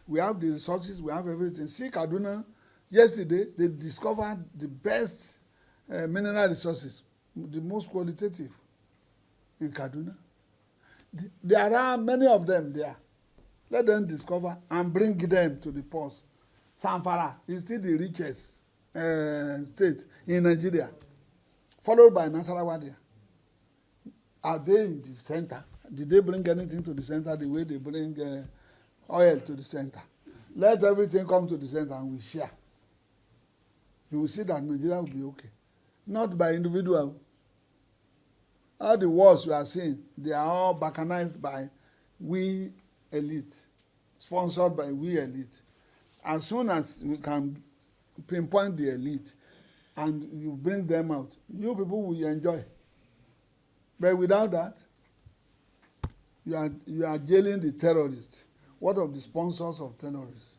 We have the resources, we have everything. See Kaduna, yesterday they discovered the best mineral resources, the most qualitative in Kaduna. There are many of them there. Let them discover and bring them to the ports. Zamfara is still the richest state in Nigeria, followed by Nasarawa there. Are they in the center? Did they bring anything to the center the way they bring oil to the center? Let everything come to the center and we share. You will see that Nigeria will be okay. Not by individual. All the wars we are seeing, they are all balkanized by we elite, sponsored by we elite. As soon as we can pinpoint the elite and you bring them out, you people will enjoy. But without that, you are jailing the terrorists. What of the sponsors of terrorists?